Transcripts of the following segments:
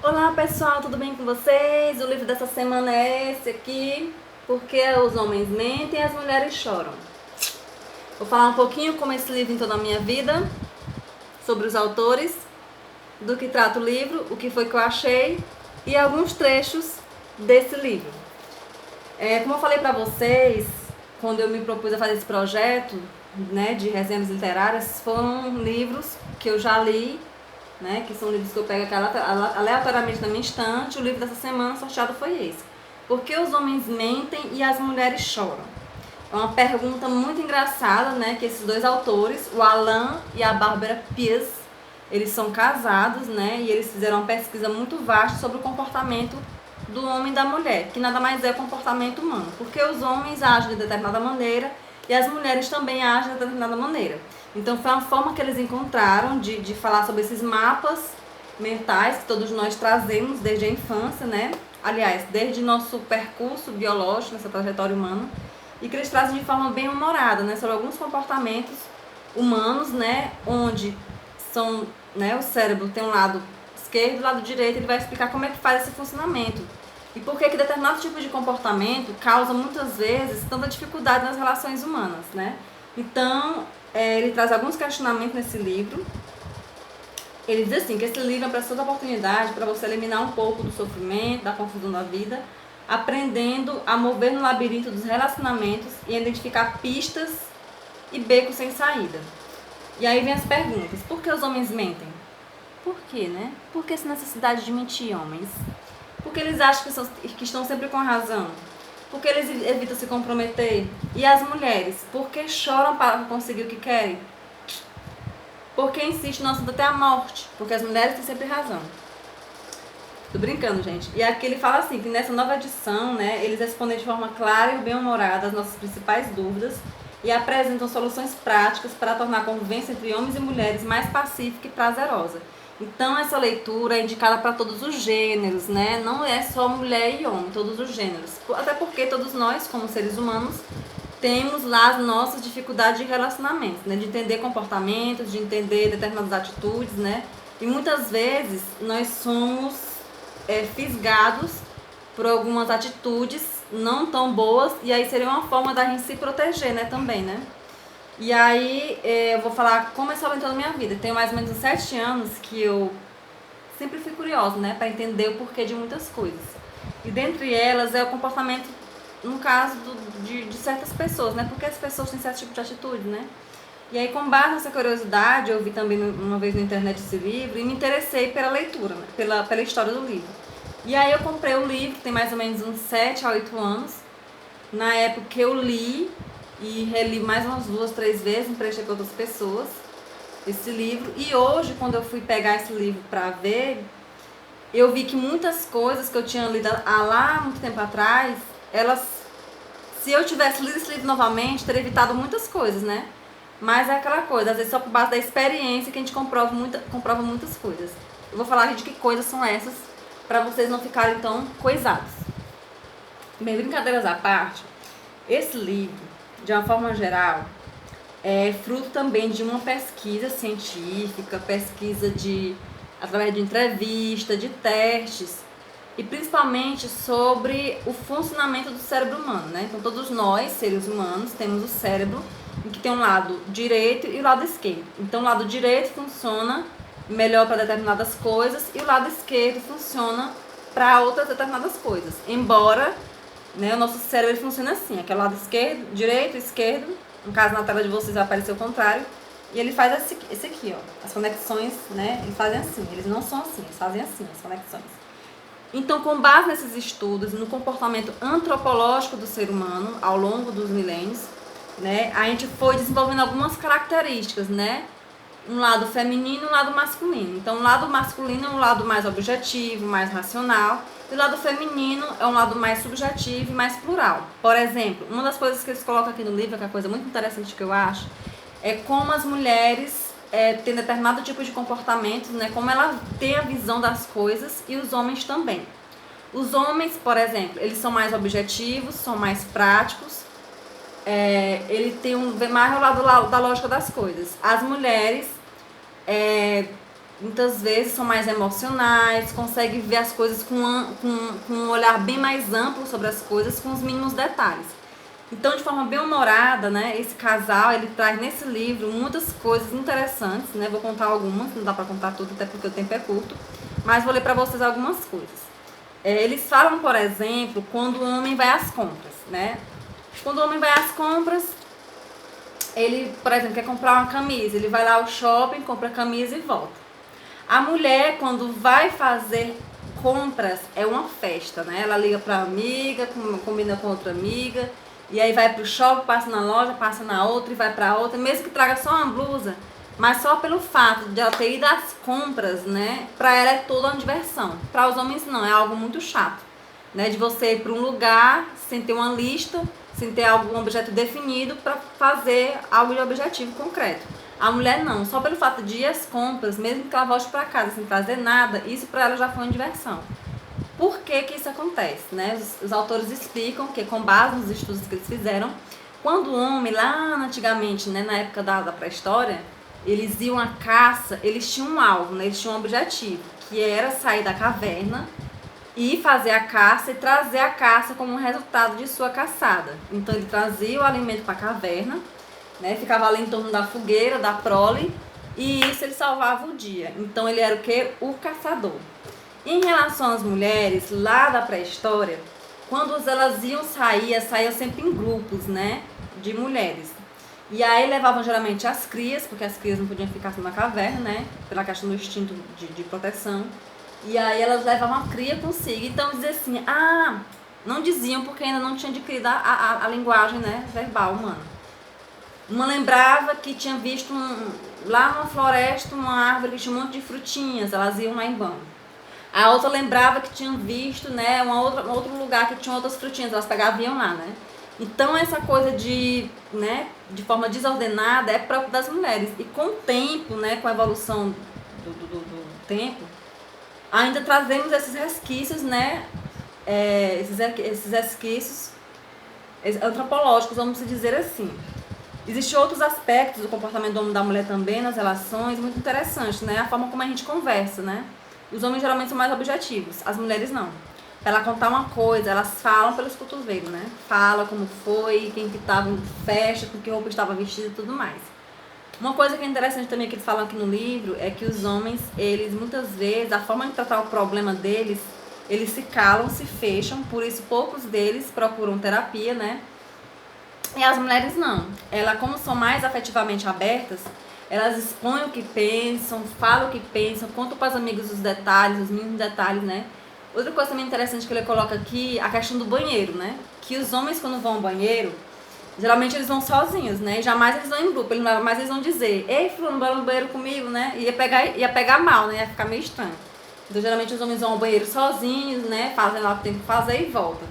Olá pessoal, tudo bem com vocês? O livro dessa semana é esse aqui, Porque os homens mentem e as mulheres choram. Vou falar um pouquinho como esse livro entrou na minha vida, sobre os autores, do que trata o livro, o que foi que eu achei e alguns trechos desse livro. Como eu falei pra vocês, quando eu me propus a fazer esse projeto, né, de resenhas literárias, foram livros que eu já li, né, que são livros que eu pego aleatoriamente na minha estante. O livro dessa semana sorteado foi esse. Por que os homens mentem e as mulheres choram? É uma pergunta muito engraçada, né, que esses dois autores, o Alan e a Barbara Pease, eles são casados, né, e eles fizeram uma pesquisa muito vasta sobre o comportamento do homem e da mulher, que nada mais é o comportamento humano. Porque os homens agem de determinada maneira e as mulheres também agem de determinada maneira. Então foi uma forma que eles encontraram de falar sobre esses mapas mentais que todos nós trazemos desde a infância, né? Aliás, desde nosso percurso biológico, nessa trajetória humana, e que eles trazem de forma bem humorada, né? Sobre alguns comportamentos humanos, né? Onde são, né? O cérebro tem um lado esquerdo e o lado direito, ele vai explicar como é que faz esse funcionamento. E por que determinado tipo de comportamento causa muitas vezes tanta dificuldade nas relações humanas, né? Então, ele traz alguns questionamentos nesse livro. Ele diz assim, que esse livro é uma preciosa oportunidade para você eliminar um pouco do sofrimento, da confusão da vida, aprendendo a mover no labirinto dos relacionamentos e identificar pistas e becos sem saída. E aí vem as perguntas. Por que os homens mentem? Por quê, né? Por que essa necessidade de mentir, homens? Porque eles acham que estão sempre com a razão. Porque eles evitam se comprometer. E as mulheres? Porque choram para conseguir o que querem. Porque insistem no assunto até a morte. Porque as mulheres têm sempre razão. Tô brincando, gente. E aqui ele fala assim, que nessa nova edição, né, eles respondem de forma clara e bem-humorada as nossas principais dúvidas e apresentam soluções práticas para tornar a convivência entre homens e mulheres mais pacífica e prazerosa. Então essa leitura é indicada para todos os gêneros, né? Não é só mulher e homem, todos os gêneros. Até porque todos nós, como seres humanos, temos lá as nossas dificuldades de relacionamento, né? De entender comportamentos, de entender determinadas atitudes, né? E muitas vezes nós somos fisgados por algumas atitudes não tão boas, e aí seria uma forma da gente se proteger, né? Também, né? E aí eu vou falar como isso aumentou na minha vida. Tenho mais ou menos uns 7 anos que eu sempre fui curiosa, né? Para entender o porquê de muitas coisas. E dentre elas é o comportamento, no caso de certas pessoas, né? Porque as pessoas têm certo tipo de atitude, né? E aí, com base nessa curiosidade, eu vi também uma vez na internet esse livro e me interessei pela leitura, né? pela história do livro. E aí eu comprei o livro, que tem mais ou menos uns 7 a 8 anos. Na época que eu li e reli mais umas 2, 3 vezes, emprestei para outras pessoas esse livro. E hoje, quando eu fui pegar esse livro para ver, eu vi que muitas coisas que eu tinha lido lá muito tempo atrás, elas, se eu tivesse lido esse livro novamente, teria evitado muitas coisas, né? Mas é aquela coisa, às vezes só por base da experiência que a gente comprova muitas coisas. Eu vou falar de que coisas são essas, para vocês não ficarem tão coisados. Bem, brincadeiras à parte, esse livro, de uma forma geral, é fruto também de uma pesquisa científica, através de entrevista, de testes, e principalmente sobre o funcionamento do cérebro humano, né? Então todos nós, seres humanos, temos o cérebro em que tem um lado direito e o lado esquerdo. Então o lado direito funciona melhor para determinadas coisas e o lado esquerdo funciona para outras determinadas coisas. Embora, né, o nosso cérebro ele funciona assim, aquele lado esquerdo, direito, esquerdo. No caso, na tela de vocês vai aparecer o contrário. E ele faz esse aqui, ó. As conexões, né? Eles fazem assim. Eles não são assim, eles fazem assim, as conexões. Então, com base nesses estudos, no comportamento antropológico do ser humano, ao longo dos milênios, né? A gente foi desenvolvendo algumas características, né? Um lado feminino e um lado masculino. Então, o lado masculino é um lado mais objetivo, mais racional. E o lado feminino é um lado mais subjetivo e mais plural. Por exemplo, uma das coisas que eles colocam aqui no livro, que é uma coisa muito interessante que eu acho, é como as mulheres têm determinado tipo de comportamento, né? Como ela tem a visão das coisas, e os homens também. Os homens, por exemplo, eles são mais objetivos, são mais práticos, ele tem vê mais o lado da lógica das coisas. As mulheres muitas vezes são mais emocionais, conseguem ver as coisas com um olhar bem mais amplo sobre as coisas, com os mínimos detalhes. Então, de forma bem humorada, né, esse casal, ele traz nesse livro muitas coisas interessantes, né, vou contar algumas, não dá pra contar tudo, até porque o tempo é curto, mas vou ler pra vocês algumas coisas. Eles falam, por exemplo, quando o homem vai às compras, né, quando o homem vai às compras, ele, por exemplo, quer comprar uma camisa, ele vai lá ao shopping, compra a camisa e volta. A mulher, quando vai fazer compras, é uma festa, né? Ela liga pra amiga, combina com outra amiga, e aí vai pro shopping, passa na loja, passa na outra e vai pra outra, mesmo que traga só uma blusa, mas só pelo fato de ela ter ido às compras, né? Pra ela é toda uma diversão. Pra os homens não, é algo muito chato, né? De você ir pra um lugar sem ter uma lista, sem ter algum objeto definido pra fazer algo de objetivo concreto. A mulher não, só pelo fato de ir às compras, mesmo que ela volte para casa sem fazer nada, isso para ela já foi uma diversão. Por que que isso acontece, né? Os autores explicam que, com base nos estudos que eles fizeram, quando o homem, lá antigamente, né, na época da pré-história, eles iam à caça, eles tinham um alvo, né, eles tinham um objetivo, que era sair da caverna e fazer a caça e trazer a caça como resultado de sua caçada. Então ele trazia o alimento para a caverna, né, ficava ali em torno da fogueira, da prole, e isso ele salvava o dia. Então ele era o que? O caçador. Em relação às mulheres, lá da pré-história, quando elas iam sair, saíam sempre em grupos, né, de mulheres. E aí levavam geralmente as crias, porque as crias não podiam ficar na caverna, né, pela questão do instinto de proteção. E aí elas levavam a cria consigo. Então dizia assim, não diziam porque ainda não tinha adquirido a linguagem, né, verbal humana. Uma lembrava que tinha visto lá numa floresta uma árvore que tinha um monte de frutinhas, elas iam lá em bando. A outra lembrava que tinham visto, né, um outro lugar que tinha outras frutinhas, elas pegavam e iam lá, né. Então essa coisa de forma desordenada é próprio das mulheres. E com o tempo, né, com a evolução do tempo, ainda trazemos esses resquícios, né, esses resquícios antropológicos, vamos dizer assim. Existem outros aspectos do comportamento do homem e da mulher também nas relações, muito interessantes, né? A forma como a gente conversa, né? Os homens geralmente são mais objetivos, as mulheres não. Pra ela contar uma coisa, elas falam pelos cotovelos, né? Fala como foi, quem que estava em festa, com que roupa estava vestida e tudo mais. Uma coisa que é interessante também que eles falam aqui no livro é que os homens, eles muitas vezes, a forma de tratar o problema deles, eles se calam, se fecham, por isso poucos deles procuram terapia, né? E as mulheres não. Elas, como são mais afetivamente abertas, elas expõem o que pensam, falam o que pensam, contam para os amigos os detalhes, os mínimos detalhes, né? Outra coisa também interessante que ele coloca aqui, a questão do banheiro, né? Que os homens, quando vão ao banheiro, geralmente eles vão sozinhos, né? Jamais eles vão em grupo, mas eles vão dizer, ei, fulano, vai no banheiro comigo, né? Ia pegar mal, né? Ia ficar meio estranho. Então, geralmente os homens vão ao banheiro sozinhos, né? Fazem lá o que tem que fazer e voltam.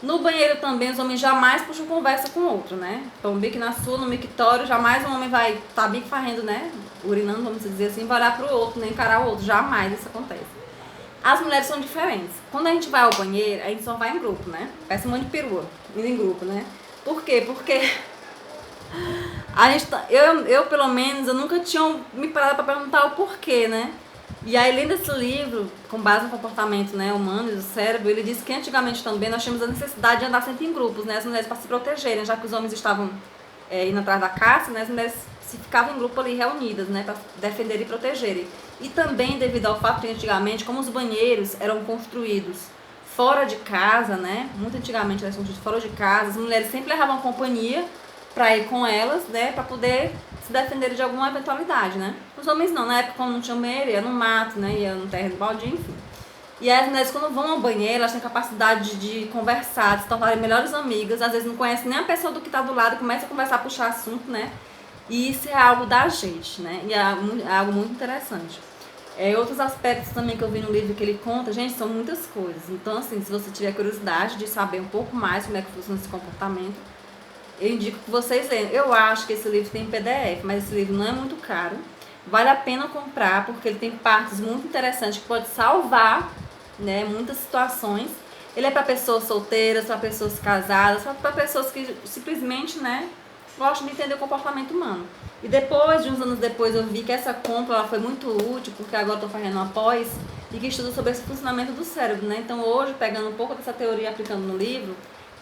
No banheiro também, os homens jamais puxam conversa com o outro, né? Então, bico na sua, no mictório, jamais um homem vai estar bico farrendo, né? Urinando, vamos dizer assim, vai olhar pro outro, nem encarar o outro. Jamais isso acontece. As mulheres são diferentes. Quando a gente vai ao banheiro, a gente só vai em grupo, né? Parece um monte de perua, indo em grupo, né? Por quê? Porque a gente eu, pelo menos, eu nunca tinha me parado pra perguntar o porquê, né? E aí, lendo esse livro, com base no comportamento, né, humano e do cérebro, ele diz que antigamente também nós tínhamos a necessidade de andar sempre em grupos, né, as mulheres para se protegerem, já que os homens estavam indo atrás da caça, né, as mulheres se ficavam em grupo ali reunidas, né, para defender e protegerem. E também devido ao fato que antigamente, como os banheiros eram construídos fora de casa, né, muito antigamente eles eram construídos fora de casa, as mulheres sempre levavam companhia para ir com elas, né, para poder se defender de alguma eventualidade, né. Os homens não, na época quando não tinha banheiro, ia no mato, né, ia no terreno baldio, enfim. E aí as mulheres quando vão ao banheiro, elas têm capacidade de conversar, de se tornarem melhores amigas, às vezes não conhecem nem a pessoa do que está do lado, começa a conversar, a puxar assunto, né, e isso é algo da gente, né, e é algo muito interessante. Outros aspectos também que eu vi no livro que ele conta, gente, são muitas coisas. Então, assim, se você tiver curiosidade de saber um pouco mais como é que funciona esse comportamento, eu indico que vocês leiam. Eu acho que esse livro tem PDF, mas esse livro não é muito caro. Vale a pena comprar, porque ele tem partes muito interessantes que pode salvar, né, muitas situações. Ele é para pessoas solteiras, para pessoas casadas, para pessoas que simplesmente, né, gosto de entender o comportamento humano. E depois, de uns anos depois, eu vi que essa compra ela foi muito útil, porque agora estou fazendo uma pós e que estuda sobre esse funcionamento do cérebro, né? Então hoje, pegando um pouco dessa teoria e aplicando no livro,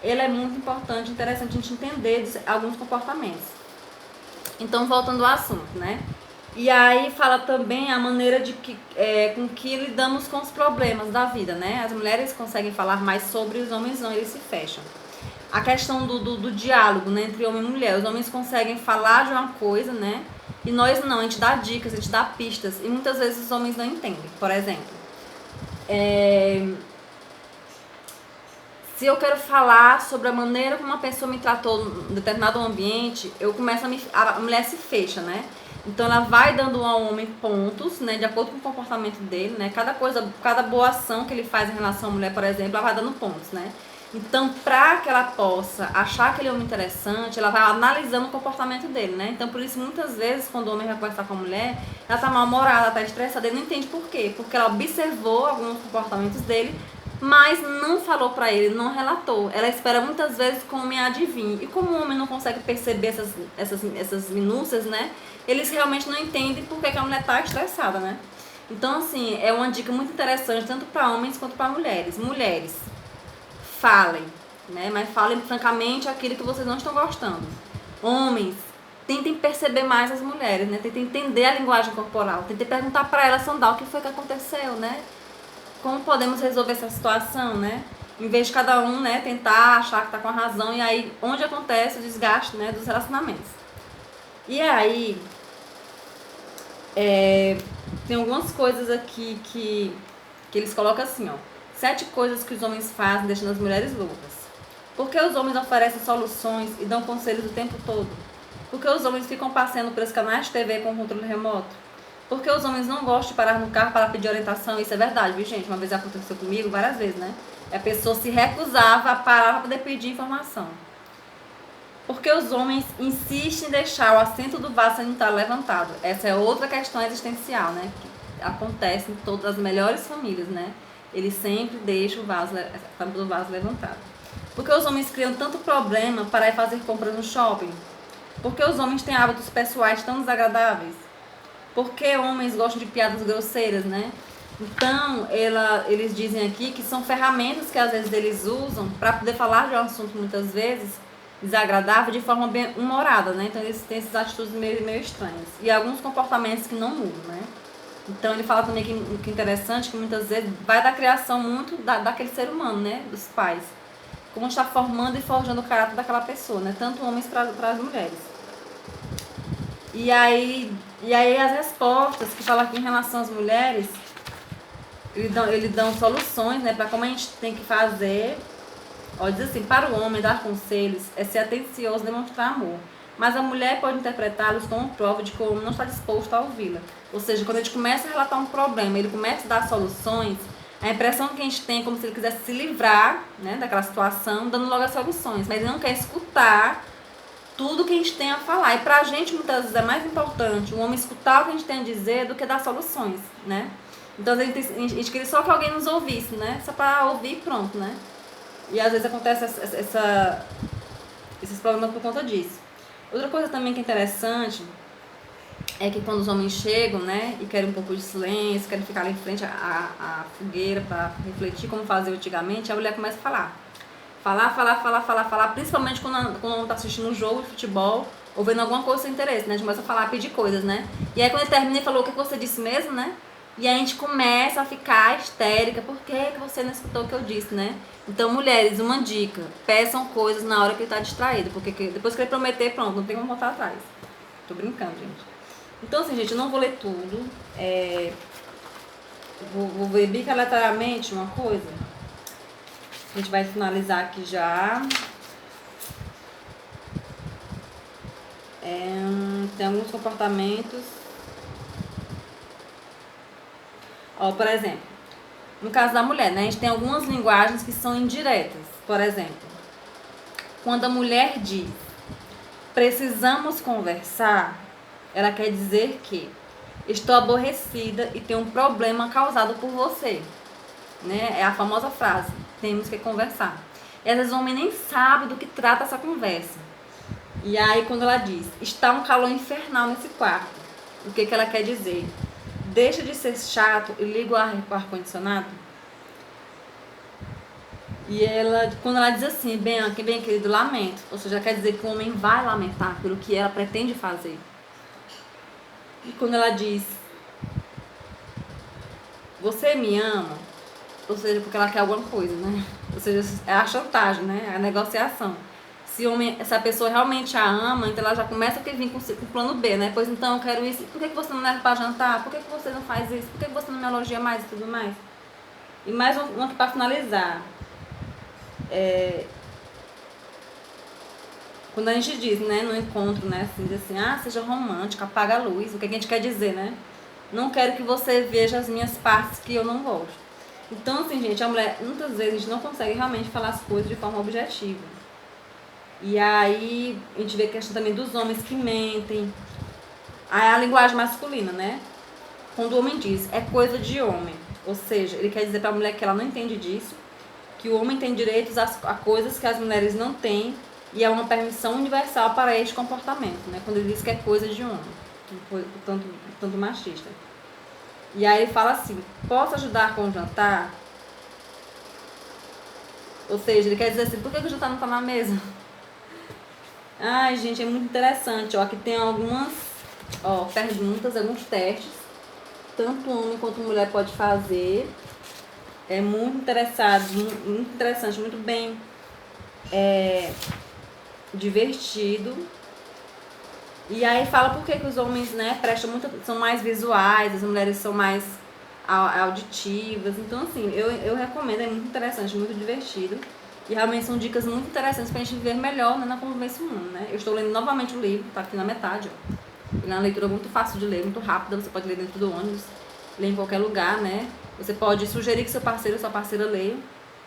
ele é muito importante, interessante a gente entender alguns comportamentos. Então, voltando ao assunto, né? E aí fala também a maneira de que, com que lidamos com os problemas da vida, né? As mulheres conseguem falar mais sobre, os homens não, eles se fecham. A questão do diálogo, né, entre homem e mulher. Os homens conseguem falar de uma coisa, né? E nós não, a gente dá dicas, a gente dá pistas. E muitas vezes os homens não entendem. Por exemplo, se eu quero falar sobre a maneira como uma pessoa me tratou em determinado ambiente, eu começo a mulher se fecha, né? Então ela vai dando ao homem pontos, né, de acordo com o comportamento dele, né? Cada boa ação que ele faz em relação à mulher, por exemplo, ela vai dando pontos, né? Então, para que ela possa achar aquele homem interessante, ela vai analisando o comportamento dele, né? Então, por isso, muitas vezes, quando o homem vai conversar com a mulher, ela tá mal-humorada, ela tá estressada, ele não entende por quê. Porque ela observou alguns comportamentos dele, mas não falou pra ele, não relatou. Ela espera muitas vezes que o homem adivinhe. E como o homem não consegue perceber essas minúcias, né? Eles realmente não entendem por que a mulher tá estressada, né? Então, assim, é uma dica muito interessante, tanto para homens quanto para mulheres. Mulheres, falem, né? Mas falem francamente aquilo que vocês não estão gostando. Homens, tentem perceber mais as mulheres, né? Tentem entender a linguagem corporal. Tentem perguntar para ela, Sandal, o que foi que aconteceu, né? Como podemos resolver essa situação, né? Em vez de cada um, né, tentar achar que tá com a razão, e aí onde acontece o desgaste, né, dos relacionamentos. E aí, tem algumas coisas aqui que eles colocam assim, ó. 7 coisas que os homens fazem deixando as mulheres loucas. Por que os homens oferecem soluções e dão conselhos o tempo todo? Por que os homens ficam passeando pelos canais de TV com controle remoto? Por que os homens não gostam de parar no carro para pedir orientação? Isso é verdade, viu, gente? Uma vez aconteceu comigo, várias vezes, né? A pessoa se recusava a parar para poder pedir informação. Por que os homens insistem em deixar o assento do vaso sanitário levantado? Essa é outra questão existencial, né? Que acontece em todas as melhores famílias, né? Eles sempre deixam a tampa do vaso levantado. Por que os homens criam tanto problema para ir fazer compras no shopping? Por que os homens têm hábitos pessoais tão desagradáveis? Por que homens gostam de piadas grosseiras, né? Então, eles dizem aqui que são ferramentas que às vezes eles usam para poder falar de um assunto muitas vezes desagradável de forma bem humorada, né? Então eles têm essas atitudes meio estranhas. E alguns comportamentos que não mudam, né? Então ele fala também que interessante, que muitas vezes vai da criação muito daquele ser humano, né? Dos pais. Como está formando e forjando o caráter daquela pessoa, né? Tanto homens para as mulheres. E aí as respostas que fala aqui em relação às mulheres, eles dão soluções, né? Para como a gente tem que fazer. Ó, diz assim, para o homem dar conselhos é ser atencioso, demonstrar amor. Mas a mulher pode interpretá-los como prova de que o homem não está disposto a ouvi-la. Ou seja, quando a gente começa a relatar um problema, ele começa a dar soluções, a impressão que a gente tem é como se ele quisesse se livrar, né, daquela situação, dando logo as soluções. Mas ele não quer escutar tudo que a gente tem a falar. E pra gente, muitas vezes, é mais importante o homem escutar o que a gente tem a dizer do que dar soluções, né? Então, a gente queria só que alguém nos ouvisse, né? Só pra ouvir e pronto, né? E às vezes acontece esses problemas por conta disso. Outra coisa também que é interessante é que quando os homens chegam, né, e querem um pouco de silêncio, querem ficar ali em frente à fogueira para refletir como fazia antigamente, a mulher começa a falar. Falar, principalmente quando não tá assistindo um jogo de futebol ou vendo alguma coisa sem interesse, né? A gente começa a falar, a pedir coisas, né? E aí quando ele termina e falou o que você disse mesmo, né? E aí a gente começa a ficar histérica, por que você não escutou o que eu disse, né? Então, mulheres, uma dica, peçam coisas na hora que ele tá distraído, porque depois que ele prometer, pronto, não tem como voltar atrás. Tô brincando, gente. Então, assim, gente, eu não vou ler tudo, vou ver bilateralmente uma coisa. A gente vai finalizar aqui já. Tem alguns comportamentos. Ó, por exemplo, no caso da mulher, né? A gente tem algumas linguagens que são indiretas. Por exemplo, quando a mulher diz precisamos conversar, ela quer dizer que estou aborrecida e tenho um problema causado por você. Né? É a famosa frase, temos que conversar. E às vezes o homem nem sabe do que trata essa conversa. E aí quando ela diz, está um calor infernal nesse quarto, o que ela quer dizer? Deixa de ser chato e liga o ar-condicionado. E ela, quando ela diz assim, bem querido, lamento, ou seja, quer dizer que o homem vai lamentar pelo que ela pretende fazer. E quando ela diz, você me ama, ou seja, porque ela quer alguma coisa, né? Ou seja, é a chantagem, né? A negociação. Se a pessoa realmente a ama, então ela já começa a vir com o plano B, né? Pois então eu quero isso. Por que você não leva pra jantar? Por que você não faz isso? Por que você não me elogia mais e tudo mais? E mais uma aqui pra finalizar. Quando a gente diz, né, no encontro, né, assim, diz assim, seja romântica, apaga a luz, o que a gente quer dizer, né? Não quero que você veja as minhas partes que eu não gosto. Então, assim, gente, a mulher, muitas vezes a gente não consegue realmente falar as coisas de forma objetiva. E aí, a gente vê a questão também dos homens que mentem. Aí a linguagem masculina, né? Quando o homem diz, é coisa de homem. Ou seja, ele quer dizer pra mulher que ela não entende disso, que o homem tem direitos a coisas que as mulheres não têm, e é uma permissão universal para este comportamento, né? Quando ele diz que é coisa de homem, tanto machista. E aí ele fala assim, posso ajudar com o jantar? Ou seja, ele quer dizer assim, por que o jantar não tá na mesa? Ai, gente, é muito interessante, ó. Aqui tem algumas perguntas, alguns testes, tanto homem quanto mulher pode fazer. É muito interessante, muito bem divertido. E aí fala por que os homens, né, são mais visuais, as mulheres são mais auditivas. Então, assim, eu recomendo, é muito interessante, muito divertido. E realmente são dicas muito interessantes pra gente viver melhor, né, na convivência humana, né? Eu estou lendo novamente o livro, tá aqui na metade, ó. Ele é uma leitura muito fácil de ler, muito rápida, você pode ler dentro do ônibus, ler em qualquer lugar, né? Você pode sugerir que seu parceiro ou sua parceira leia.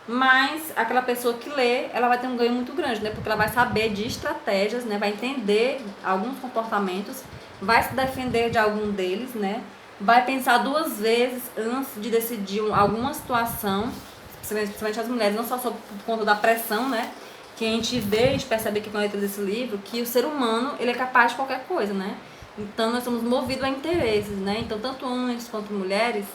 Mas aquela pessoa que lê, ela vai ter um ganho muito grande, né? Porque ela vai saber de estratégias, né? Vai entender alguns comportamentos, vai se defender de algum deles, né? Vai pensar duas vezes antes de decidir alguma situação, principalmente as mulheres, não só por conta da pressão, né? Que a gente vê, a gente percebe aqui com a letra desse livro, que o ser humano, ele é capaz de qualquer coisa, né? Então nós somos movidos a interesses, né? Então tanto homens quanto mulheres,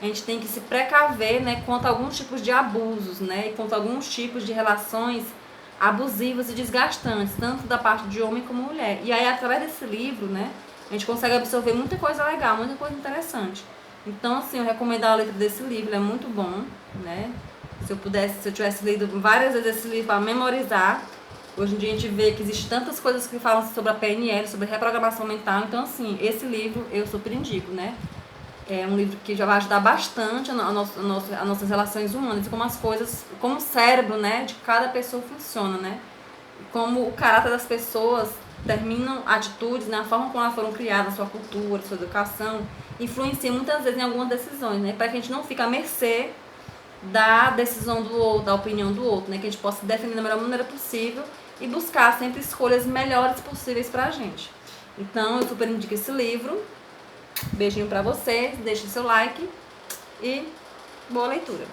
a gente tem que se precaver, né, quanto a alguns tipos de abusos, né, e quanto a alguns tipos de relações abusivas e desgastantes, tanto da parte de homem como mulher. E aí, através desse livro, né, a gente consegue absorver muita coisa legal, muita coisa interessante. Então, assim, eu recomendo a letra desse livro, ele é muito bom, né. Se eu tivesse lido várias vezes esse livro para memorizar, hoje em dia a gente vê que existem tantas coisas que falam sobre a PNL, sobre reprogramação mental. Então, assim, esse livro eu super indico, né. É um livro que já vai ajudar bastante as nossas relações humanas, como as coisas, como o cérebro, né, de cada pessoa funciona, né? Como o caráter das pessoas terminam atitudes, né, a forma como elas foram criadas, a sua cultura, a sua educação, influencia muitas vezes em algumas decisões, né? Para que a gente não fique à mercê da decisão do outro, da opinião do outro, né? Que a gente possa se defender da melhor maneira possível e buscar sempre escolhas melhores possíveis pra gente. Então, eu super indico esse livro. Beijinho pra vocês, deixe seu like e boa leitura.